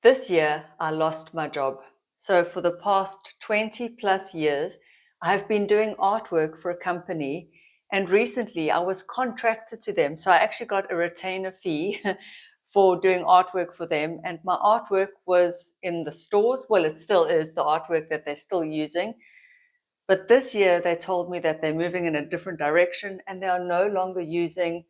This year, I lost my job. So for the past 20 plus years, I've been doing artwork for a company. And recently I was contracted to them. So I actually got a retainer fee for doing artwork for them. And my artwork was in the stores. Well, it still is the artwork that they're still using. But this year they told me that they're moving in a different direction and they are no longer using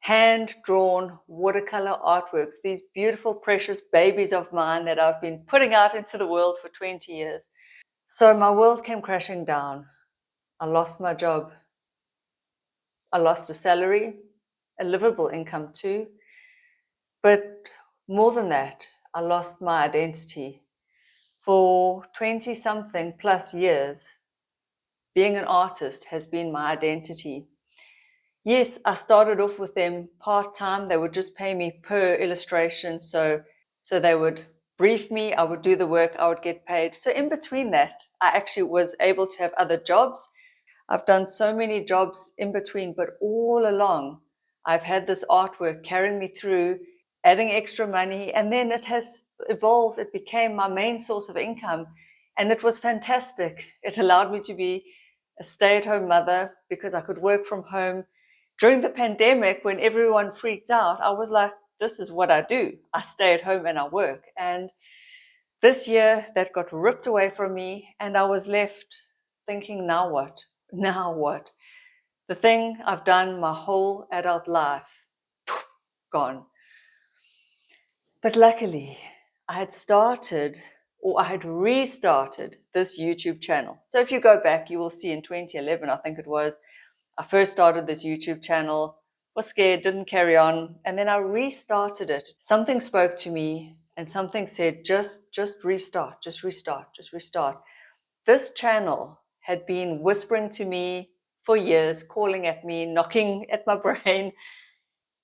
hand-drawn watercolor artworks, these beautiful, precious babies of mine that I've been putting out into the world for 20 years. So my world came crashing down. I lost my job. I lost a salary, a livable income too. But more than that, I lost my identity. For 20 something plus years, being an artist has been my identity. Yes, I started off with them part-time. They would just pay me per illustration. So they would brief me, I would do the work, I would get paid. So in between that, I actually was able to have other jobs. I've done so many jobs in between, but all along, I've had this artwork carrying me through, adding extra money, and then it has evolved. It became my main source of income, and it was fantastic. It allowed me to be a stay-at-home mother because I could work from home. During the pandemic, when everyone freaked out, I was like, this is what I do. I stay at home and I work. And this year, that got ripped away from me, and I was left thinking, now what? Now what? The thing I've done my whole adult life, poof, gone. But luckily, I had restarted this YouTube channel. So if you go back, you will see in 2011, I think it was, I first started this YouTube channel, was scared, didn't carry on, and then I restarted it. Something spoke to me and something said, just restart, just restart, just restart. This channel had been whispering to me for years, calling at me, knocking at my brain,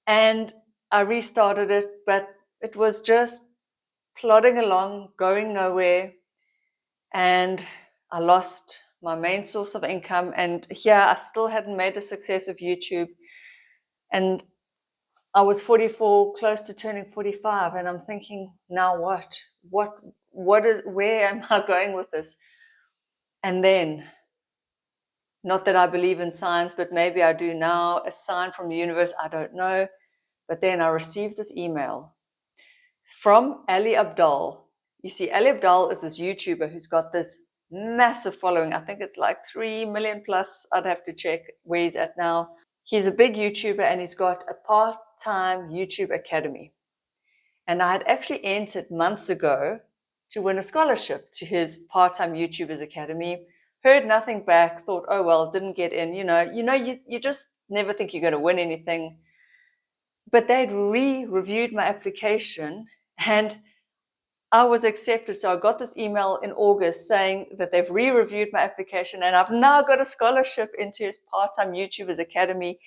and I restarted it, but it was just plodding along, going nowhere, and I lost my main source of income. And here I still hadn't made a success of YouTube, and I was 44, close to turning 45, and I'm thinking, now what? Where am I going with this? And then, not that I believe in signs, but maybe I do now, a sign from the universe, I don't know. But then I received this email from Ali Abdal. You see, Ali Abdal is this YouTuber who's got this massive following. I think it's like 3 million plus. I'd have to check where he's at now. He's a big YouTuber and he's got a part-time YouTube Academy. And I had actually entered months ago to win a scholarship to his part-time YouTubers Academy. Heard nothing back, thought, oh, well, didn't get in. You just never think you're going to win anything. But they'd reviewed my application and I was accepted. So I got this email in August saying that they've reviewed my application and I've now got a scholarship into his part-time YouTubers Academy.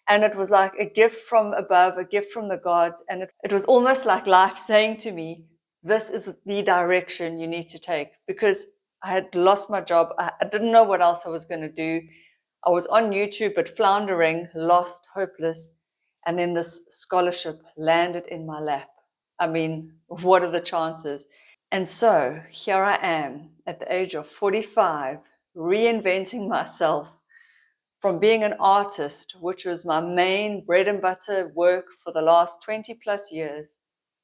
And it was like a gift from above, a gift from the gods. And it was almost like life saying to me, this is the direction you need to take, because I had lost my job. I didn't know what else I was going to do. I was on YouTube, but floundering, lost, hopeless. And then this scholarship landed in my lap. I mean, what are the chances? And so here I am at the age of 45, reinventing myself from being an artist, which was my main bread and butter work for the last 20 plus years,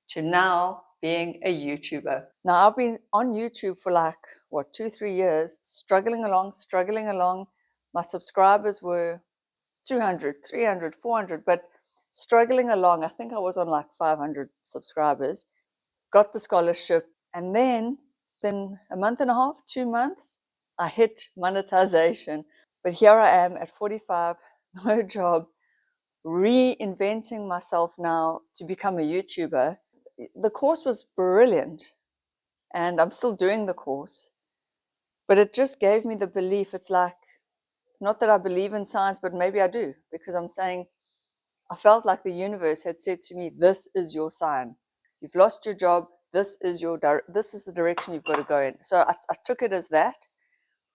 to now being a YouTuber. Now I've been on YouTube for 2-3 years, struggling along. My subscribers were 200, 300, 400, but struggling along. I think I was on 500 subscribers, got the scholarship, and then a month and a half, 2 months, I hit monetization. But here I am at 45, no job, reinventing myself now to become a YouTuber. The course was brilliant, and I'm still doing the course, but it just gave me the belief. It's like, not that I believe in science, but maybe I do, because I'm saying, I felt like the universe had said to me, this is your sign. You've lost your job. This is the direction you've got to go in. So I took it as that.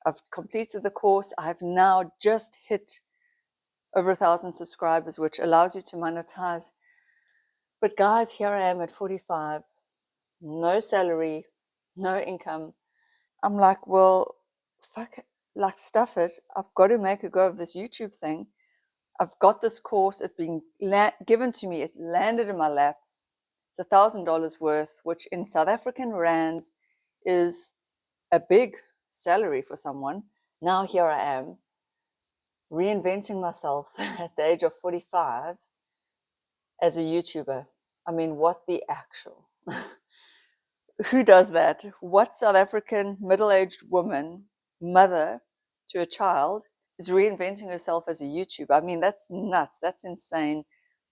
I've completed the course. I have now just hit over 1,000 subscribers, which allows you to monetize. But guys, here I am at 45, no salary, no income. I'm like, well, fuck it, like stuff it. I've got to make a go of this YouTube thing. I've got this course. It's been given to me. It landed in my lap. It's $1,000 worth, which in South African rands is a big salary for someone. Now here I am, reinventing myself at the age of 45 as a YouTuber. I mean, what the actual? Who does that? What South African middle-aged woman, mother to a child, is reinventing herself as a YouTuber? I mean, that's nuts. That's insane.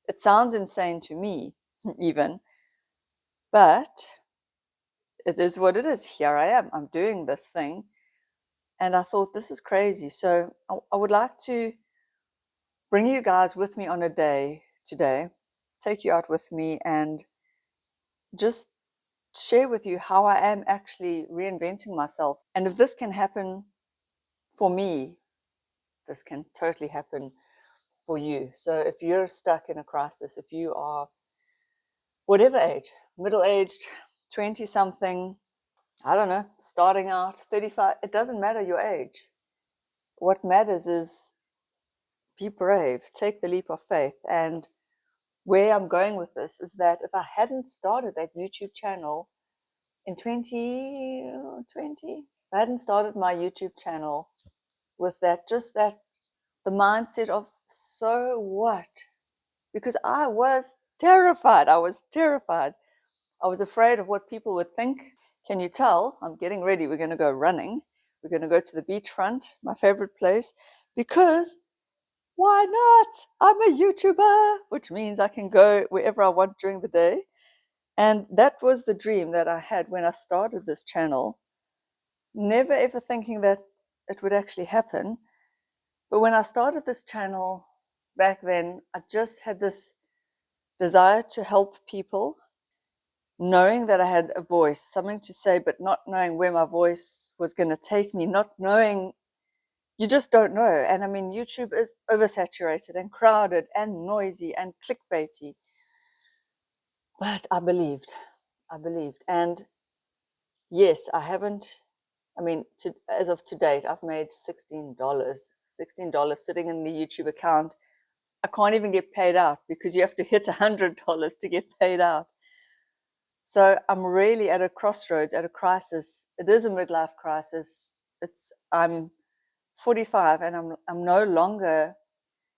It sounds insane to me, even, but it is what it is. Here I am. I'm doing this thing. And I thought, this is crazy. So I would like to bring you guys with me on a day today, take you out with me, and just share with you how I am actually reinventing myself. And if this can happen for me, this can totally happen for you. So if you're stuck in a crisis, if you are whatever age, middle-aged, 20-something, I don't know, starting out, 35, it doesn't matter your age. What matters is be brave, take the leap of faith. And where I'm going with this is that if I hadn't started that YouTube channel in 2020, if I hadn't started my YouTube channel with that, just that, the mindset of so what? Because I was terrified. I was terrified. I was afraid of what people would think. Can you tell? I'm getting ready. We're going to go running. We're going to go to the beachfront, my favorite place, because why not? I'm a YouTuber, which means I can go wherever I want during the day. And that was the dream that I had when I started this channel. Never ever thinking that it would actually happen. But when I started this channel back then, I just had this desire to help people, knowing that I had a voice, something to say, but not knowing where my voice was going to take me, not knowing, you just don't know. And I mean, YouTube is oversaturated and crowded and noisy and clickbaity. But I believed. And yes, I haven't, I mean, as of to date, I've made $16 sitting in the YouTube account. I can't even get paid out because you have to hit $100 to get paid out. So I'm really at a crossroads, at a crisis. It is a midlife crisis. I'm 45 and I'm no longer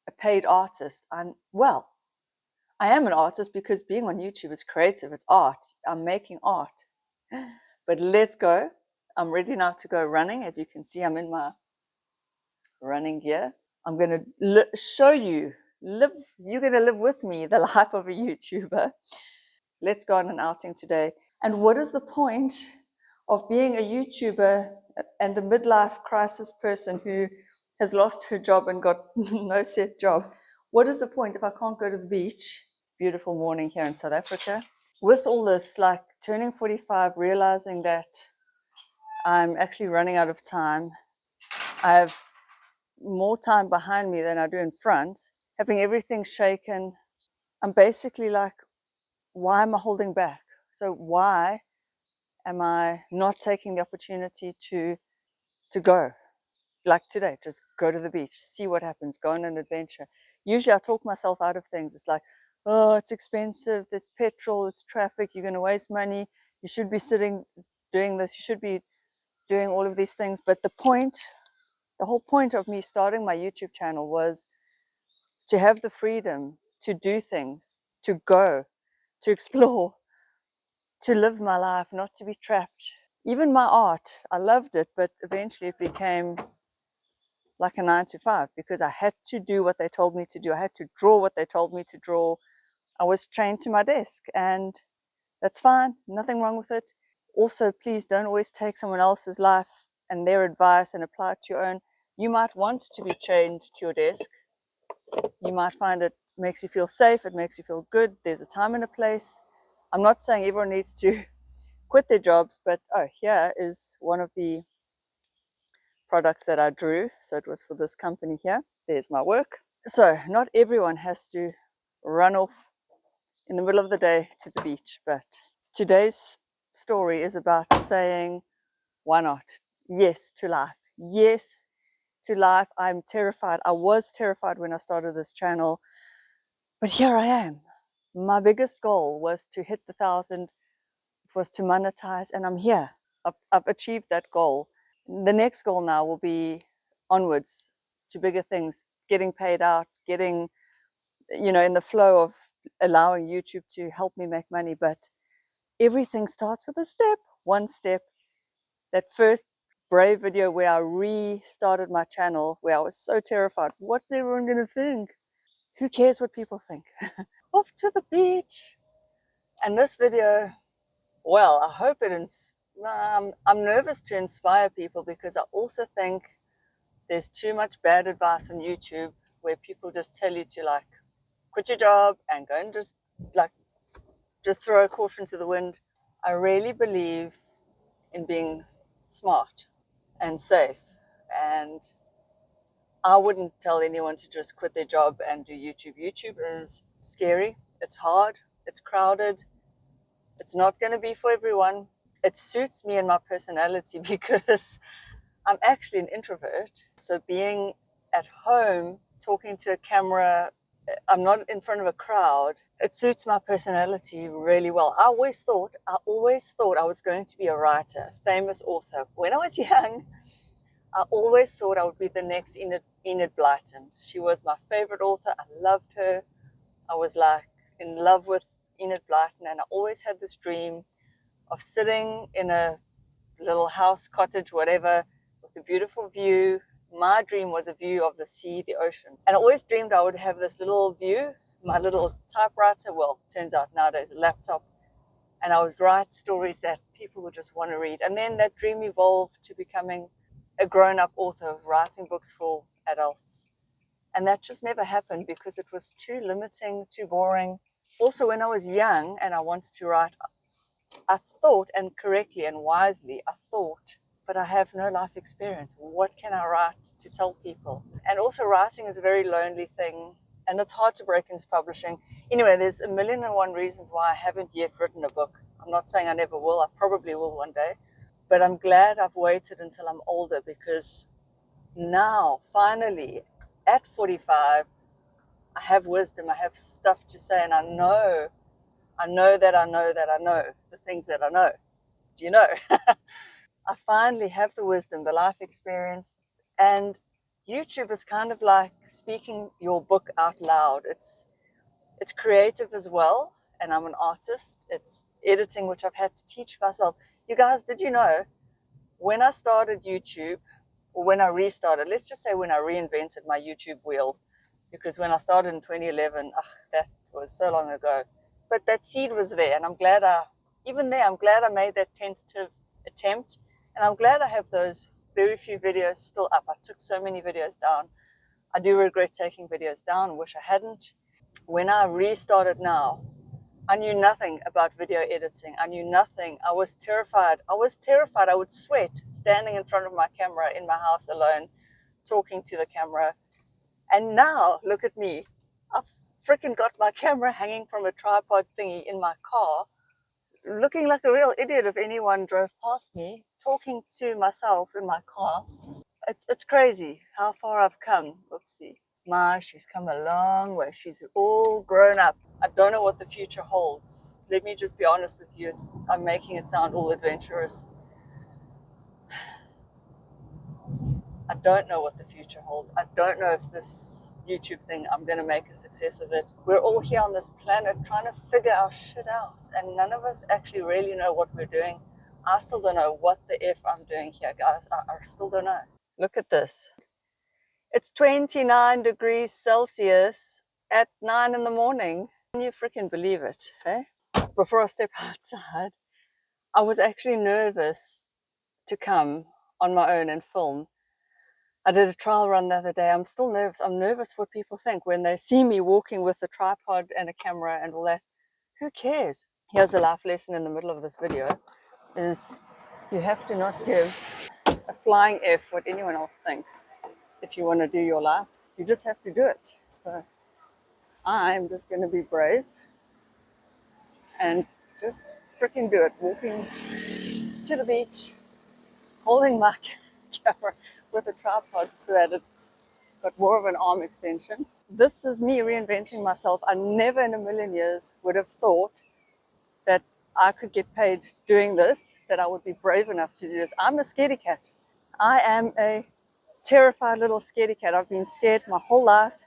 a paid artist. I am an artist because being on YouTube is creative. It's art. I'm making art. But let's go. I'm ready now to go running. As you can see, I'm in my running gear. I'm going to show you, you're going to live with me the life of a YouTuber. Let's go on an outing today. And what is the point of being a YouTuber and a midlife crisis person who has lost her job and got no set job? What is the point if I can't go to the beach? It's a beautiful morning here in South Africa. With all this, like turning 45, realizing that I'm actually running out of time. I have more time behind me than I do in front, having everything shaken. I'm basically like, why am I holding back? So why am I not taking the opportunity to go? Like today, just go to the beach, see what happens, go on an adventure. Usually I talk myself out of things. It's like, oh, it's expensive, there's petrol, it's traffic, you're going to waste money, you should be sitting doing this, you should be doing all of these things. But the whole point of me starting my YouTube channel was to have the freedom to do things, to go, to explore, to live my life, not to be trapped. Even my art, I loved it, but eventually it became like a 9 to 5 because I had to do what they told me to do. I had to draw what they told me to draw. I was chained to my desk, and that's fine. Nothing wrong with it. Also, please don't always take someone else's life and their advice and apply it to your own. You might want to be chained to your desk. You might find it makes you feel safe. It makes you feel good. There's a time and a place. I'm not saying everyone needs to quit their jobs, but here is one of the products that I drew. So it was for this company here. There's my work. So not everyone has to run off in the middle of the day to the beach, but today's story is about saying, why not? Yes to life. Yes to life. I'm terrified. I was terrified when I started this channel, but here I am. My biggest goal was to hit the 1,000, was to monetize, and I'm here. I've achieved that goal. The next goal now will be onwards to bigger things, getting paid out, getting, in the flow of allowing YouTube to help me make money. But everything starts with a step, one step. That first brave video where I restarted my channel, where I was so terrified. What's everyone going to think? Who cares what people think? Off to the beach. And this video, well, I hope I'm nervous to inspire people, because I also think there's too much bad advice on YouTube where people just tell you to quit your job and go and just throw a caution to the wind. I really believe in being smart and safe, and I wouldn't tell anyone to just quit their job and do YouTube. YouTube is scary, it's hard, it's crowded, it's not going to be for everyone. It suits me and my personality because I'm actually an introvert. So being at home, talking to a camera, I'm not in front of a crowd. It suits my personality really well. I always thought I was going to be a writer, famous author. When I was young, I always thought I would be the next Enid Blyton. She was my favorite author. I loved her. I was in love with Enid Blyton, and I always had this dream of sitting in a little house, cottage, whatever, with a beautiful view. My dream was a view of the sea, the ocean. And I always dreamed I would have this little view, my little typewriter, well, turns out nowadays a laptop, and I would write stories that people would just want to read. And then that dream evolved to becoming a grown-up author, writing books for adults. And that just never happened because it was too limiting, too boring. Also, when I was young and I wanted to write, I thought, and correctly and wisely, I thought, but I have no life experience. What can I write to tell people? And also, writing is a very lonely thing, and it's hard to break into publishing. Anyway, there's 1,000,001 reasons why I haven't yet written a book. I'm not saying I never will. I probably will one day. But I'm glad I've waited until I'm older, because now, finally, at 45, I have wisdom, I have stuff to say, and I know the things that I know. Do you know? I finally have the wisdom, the life experience, and YouTube is kind of like speaking your book out loud. It's creative as well, and I'm an artist. It's editing, which I've had to teach myself. You guys, did you know, when I started YouTube, or when I restarted, let's just say when I reinvented my YouTube wheel, because when I started in 2011, that was so long ago. But that seed was there, and I'm glad I made that tentative attempt, and I'm glad I have those very few videos still up. I took so many videos down. I do regret taking videos down, wish I hadn't. When I restarted now, I knew nothing about video editing. I knew nothing. I was terrified. I would sweat standing in front of my camera in my house alone, talking to the camera. And now, look at me. I've freaking got my camera hanging from a tripod thingy in my car, looking like a real idiot if anyone drove past me, talking to myself in my car. It's crazy how far I've come. Oopsie. She's come a long way. She's all grown up. I don't know what the future holds. Let me just be honest with you. I'm making it sound all adventurous. I don't know what the future holds. I don't know if this YouTube thing, I'm going to make a success of it. We're all here on this planet trying to figure our shit out, and none of us actually really know what we're doing. I still don't know what the F I'm doing here, guys. I still don't know. Look at this. It's 29 degrees Celsius at 9 in the morning. Can you freaking believe it, hey? Before I step outside, I was actually nervous to come on my own and film. I did a trial run the other day. I'm still nervous. I'm nervous what people think when they see me walking with a tripod and a camera and all that. Who cares? Here's a life lesson in the middle of this video, is you have to not give a flying F what anyone else thinks. If you want to do your life, you just have to do it. So I'm just going to be brave and just freaking do it. Walking to the beach, holding my camera with a tripod so that it's got more of an arm extension. This is me reinventing myself. I never in a million years would have thought that I could get paid doing this, that I would be brave enough to do this. I'm a scaredy cat. I am a terrified little scaredy cat. I've been scared my whole life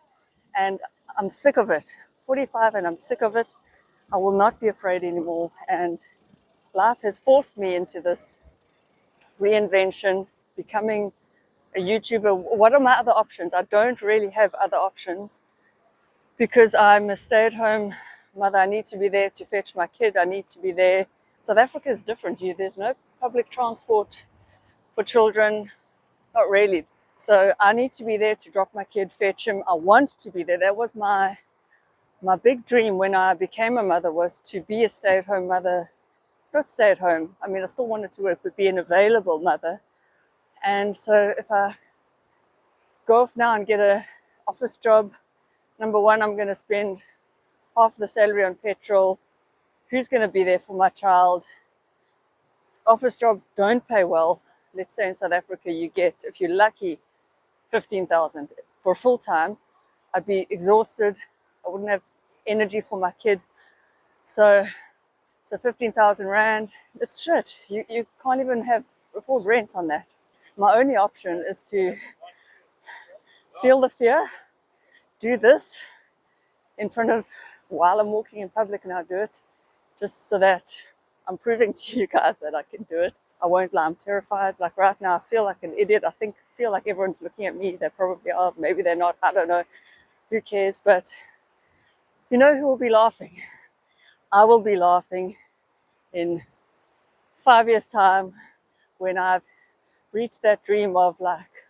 and I'm sick of it. 45 and I'm sick of it. I will not be afraid anymore. And life has forced me into this reinvention, becoming a YouTuber. What are my other options? I don't really have other options because I'm a stay-at-home mother. I need to be there to fetch my kid. I need to be there. South Africa is different. There's no public transport for children, not really. So I need to be there to drop my kid, fetch him. I want to be there. That was my big dream when I became a mother, was to be a stay-at-home mother. Not stay-at-home. I mean, I still wanted to work, but be an available mother. And so if I go off now and get an office job, number one, I'm going to spend half the salary on petrol. Who's going to be there for my child? Office jobs don't pay well. Let's say in South Africa, you get, if you're lucky, 15,000 for full time. I'd be exhausted. I wouldn't have energy for my kid. So 15,000 Rand, it's shit. You can't even afford rent on that. My only option is to feel the fear, do this in front of, while I'm walking in public, and I do it just so that I'm proving to you guys that I can do it. I won't lie, I'm terrified. Like right now, I feel like an idiot. Feel like everyone's looking at me. They probably are, maybe they're not, I don't know. Who cares? But you know who will be laughing? I will be laughing in 5 years' time when I've reached that dream of like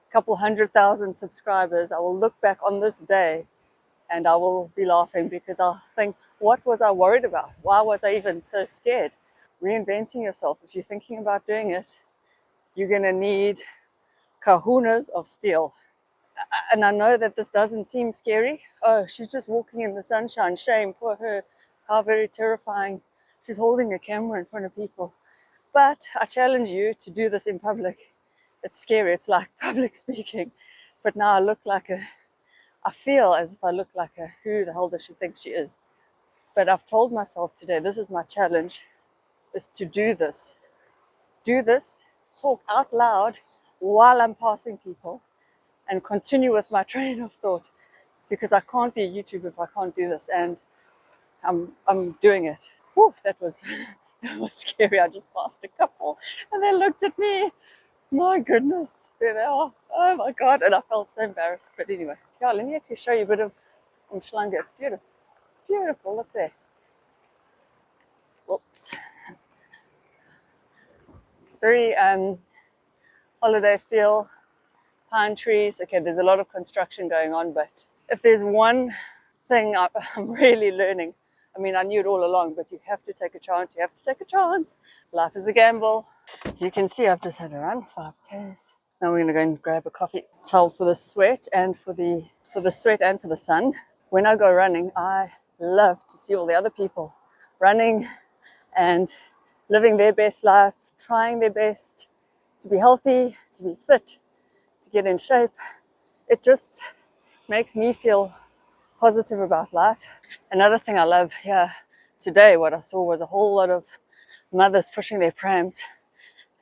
a couple 100,000 subscribers. I will look back on this day and I will be laughing because I'll think, what was I worried about? Why was I even so scared? Reinventing yourself. If you're thinking about doing it, you're going to need kahunas of steel. And I know that this doesn't seem scary. Oh, she's just walking in the sunshine. Shame, poor her. How very terrifying. She's holding a camera in front of people. But I challenge you to do this in public. It's scary. It's like public speaking. But now I feel as if I look like who the hell does she think she is? But I've told myself today, this is my challenge, is to do this. Do this, talk out loud while I'm passing people, and continue with my train of thought, because I can't be a YouTuber if I can't do this, and I'm doing it. Whew, that was scary. I just passed a couple and they looked at me. My goodness, there they are. Oh my God, and I felt so embarrassed. But anyway, yeah, let me actually show you a bit of Umhlanga. It's beautiful. It's beautiful. Look there. Whoops. It's very holiday feel. Pine trees. Okay, there's a lot of construction going on, but if there's one thing I'm really learning, I mean, I knew it all along, but you have to take a chance. You have to take a chance. Life is a gamble. You can see I've just had a run, 5Ks. Now we're going to go and grab a coffee. Towel for the sweat and for the sweat and for the sun. When I go running, I love to see all the other people running and living their best life, trying their best to be healthy, to be fit, to get in shape. It just makes me feel positive about life. Another thing I love here today, what I saw was a whole lot of mothers pushing their prams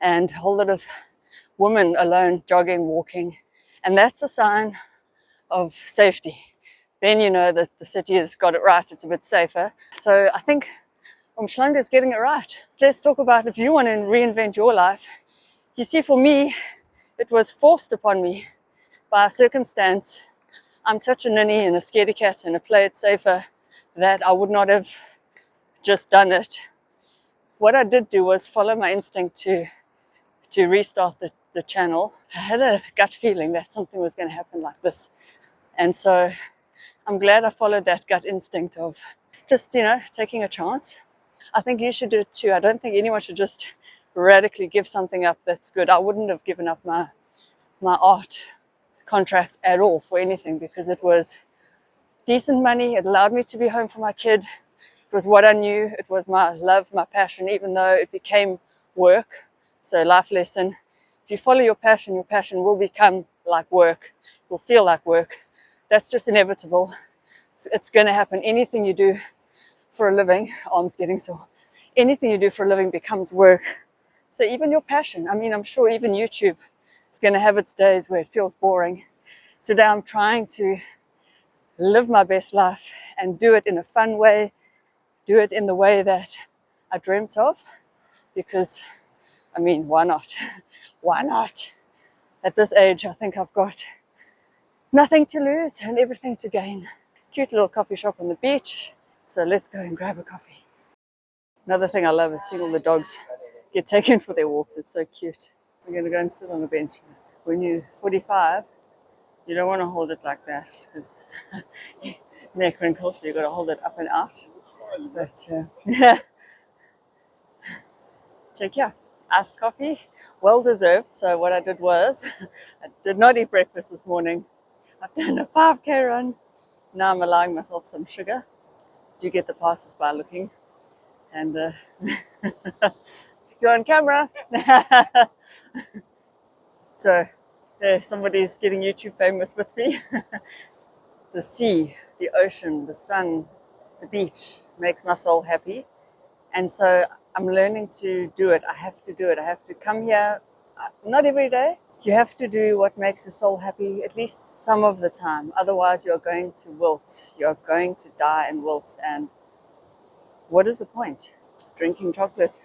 and a whole lot of women alone jogging, walking. And that's a sign of safety. Then you know that the city has got it right, it's a bit safer. So I think Umhlanga is getting it right. Let's talk about if you want to reinvent your life. You see, for me, it was forced upon me by a circumstance. I'm such a ninny and a scaredy cat and a play it safer that I would not have just done it. What I did do was follow my instinct to restart the channel. I had a gut feeling that something was going to happen like this. And so I'm glad I followed that gut instinct of just, taking a chance. I think you should do it too. I don't think anyone should just radically give something up that's good. I wouldn't have given up my art contract at all for anything because it was decent money. It allowed me to be home for my kid. It was what I knew. It was my love, my passion, even though it became work. So life lesson, if you follow your passion will become like work. It will feel like work. That's just inevitable. It's going to happen. Anything you do for a living, arm's getting sore. Anything you do for a living becomes work. So even your passion, I mean, I'm sure even YouTube is going to have its days where it feels boring. Today I'm trying to live my best life and do it in a fun way, do it in the way that I dreamt of, because, I mean, why not? Why not? At this age, I think I've got nothing to lose and everything to gain. Cute little coffee shop on the beach. So let's go and grab a coffee. Another thing I love is seeing all the dogs get taken for their walks. It's so cute. We're going to go and sit on a bench. When you're 45, you don't want to hold it like that because neck wrinkles, so you've got to hold it up and out. But yeah. Check yeah, iced coffee, well deserved. So what I did was, I did not eat breakfast this morning. I've done a 5K run. Now I'm allowing myself some sugar. Do get the passers-by looking. And you're on camera. So there, somebody's getting YouTube famous with me. The sea, the ocean, the sun, the beach makes my soul happy. And so I'm learning to do it. I have to do it. I have to come here, not every day. You have to do what makes your soul happy at least some of the time. Otherwise, you're going to wilt. You're going to die and wilt. And what is the point? Drinking chocolate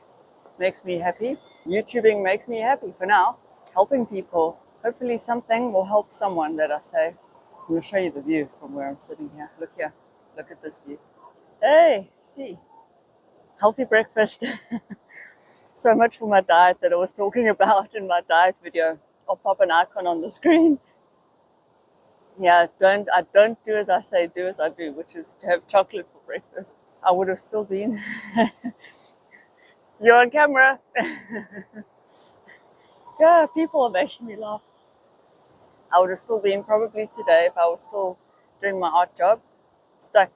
makes me happy. YouTubing makes me happy for now. Helping people. Hopefully something will help someone that I say. I'm going to show you the view from where I'm sitting here. Look here. Look at this view. Hey, see. Healthy breakfast. So much for my diet that I was talking about in my diet video. I'll pop an icon on the screen. Yeah, I don't do as I say, do as I do, which is to have chocolate for breakfast. I would have still been. You're on camera. Yeah, people are making me laugh. I would have still been probably today if I was still doing my art job, stuck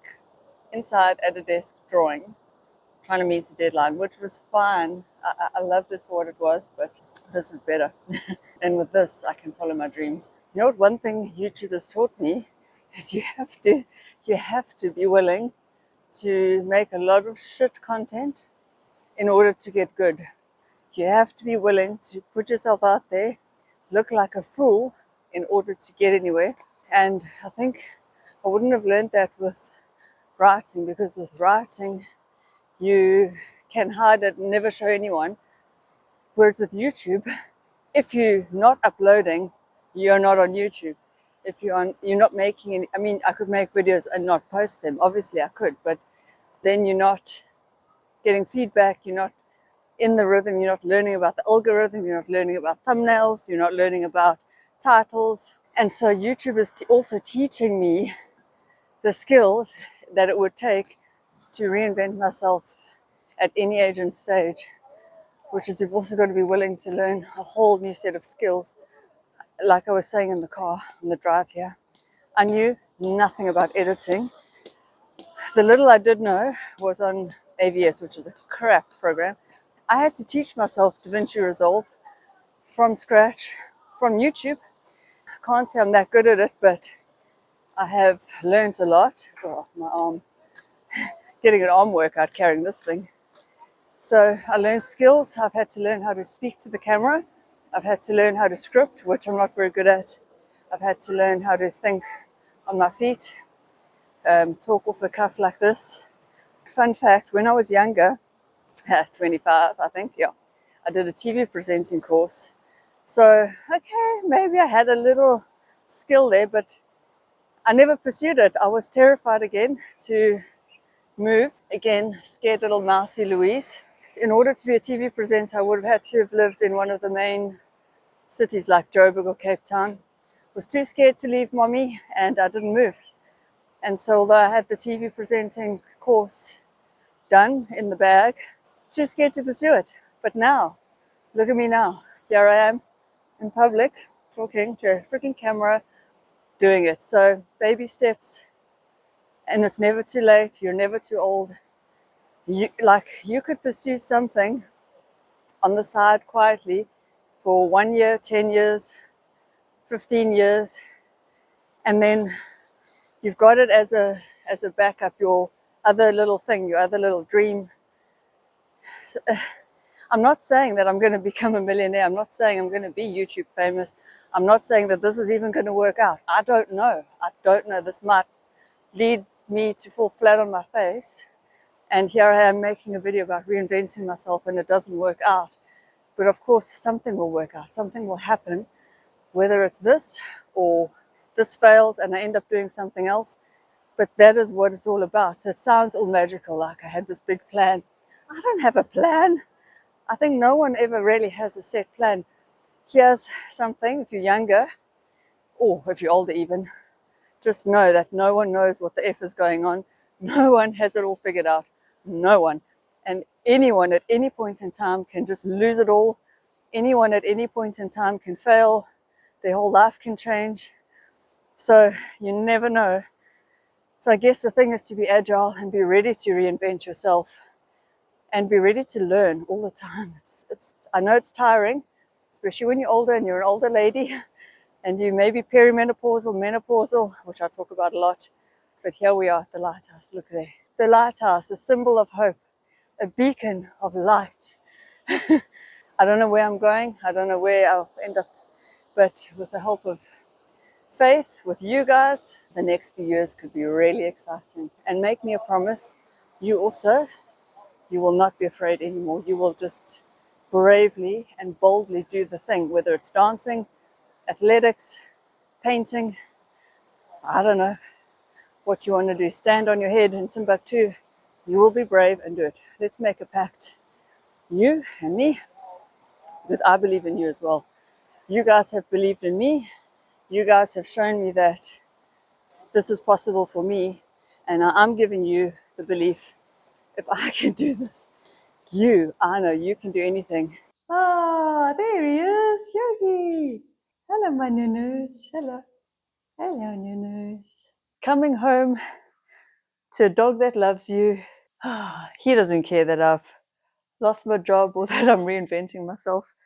inside at a desk drawing, trying to meet a deadline, which was fine. I loved it for what it was, but this is better. And with this, I can follow my dreams. You know what? One thing YouTube has taught me is you have to be willing to make a lot of shit content in order to get good. You have to be willing to put yourself out there, look like a fool in order to get anywhere. And I think I wouldn't have learned that with writing, because with writing, you can hide it and never show anyone. Whereas with YouTube, if you're not uploading, you're not on YouTube. If you're not making any, I mean, I could make videos and not post them. Obviously I could, but then you're not getting feedback, you're not in the rhythm, you're not learning about the algorithm, you're not learning about thumbnails, you're not learning about titles. And so YouTube is also teaching me the skills that it would take to reinvent myself at any age and stage, which is you've also got to be willing to learn a whole new set of skills. Like I was saying in the car, on the drive here, I knew nothing about editing. The little I did know was on AVS, which is a crap program. I had to teach myself DaVinci Resolve from scratch, from YouTube. I can't say I'm that good at it, but I have learned a lot. Oh, my arm. Getting an arm workout carrying this thing. So I learned skills. I've had to learn how to speak to the camera. I've had to learn how to script, which I'm not very good at. I've had to learn how to think on my feet, talk off the cuff like this. Fun fact, when I was younger, 25, I think, yeah, I did a TV presenting course. So, okay, maybe I had a little skill there, but I never pursued it. I was terrified again to move. Again, scared little mousy Louise. In order to be a TV presenter, I would have had to have lived in one of the main cities like Joburg or Cape Town. Was too scared to leave mommy, and I didn't move. And so although I had the TV presenting course done in the bag, too scared to pursue it. But now, look at me now. Here I am in public, talking to a freaking camera, doing it. So baby steps, and it's never too late. You're never too old. You could pursue something on the side quietly for 1 year, 10 years, 15 years, and then you've got it as a backup, your other little thing, your other little dream. I'm not saying that I'm going to become a millionaire. I'm not saying I'm going to be YouTube famous. I'm not saying that this is even going to work out. I don't know. This might lead me to fall flat on my face. And here I am making a video about reinventing myself and it doesn't work out. But of course, something will work out. Something will happen, whether it's this or this fails and I end up doing something else. But that is what it's all about. So it sounds all magical, like I had this big plan. I don't have a plan. I think no one ever really has a set plan. Here's something, if you're younger, or if you're older even, just know that no one knows what the F is going on. No one has it all figured out. No one. And anyone at any point in time can just lose it all. Anyone at any point in time can fail. Their whole life can change. So you never know. So I guess the thing is to be agile and be ready to reinvent yourself and be ready to learn all the time. I know it's tiring, especially when you're older and you're an older lady and you may be perimenopausal, menopausal, which I talk about a lot. But here we are at the lighthouse. Look there. The lighthouse, a symbol of hope, a beacon of light. I don't know where I'm going. I don't know where I'll end up. But with the help of faith, with you guys, the next few years could be really exciting. And make me a promise, you also, you will not be afraid anymore. You will just bravely and boldly do the thing, whether it's dancing, athletics, painting, I don't know what you want to do. Stand on your head in Timbuktu. You will be brave and do it. Let's make a pact. You and me, because I believe in you as well. You guys have believed in me. You guys have shown me that this is possible for me. And I'm giving you the belief, if I can do this, I know you can do anything. Ah, there he is, Yogi. Hello, my nunus. Hello. Hello, nunus. Coming home to a dog that loves you. He doesn't care that I've lost my job or that I'm reinventing myself.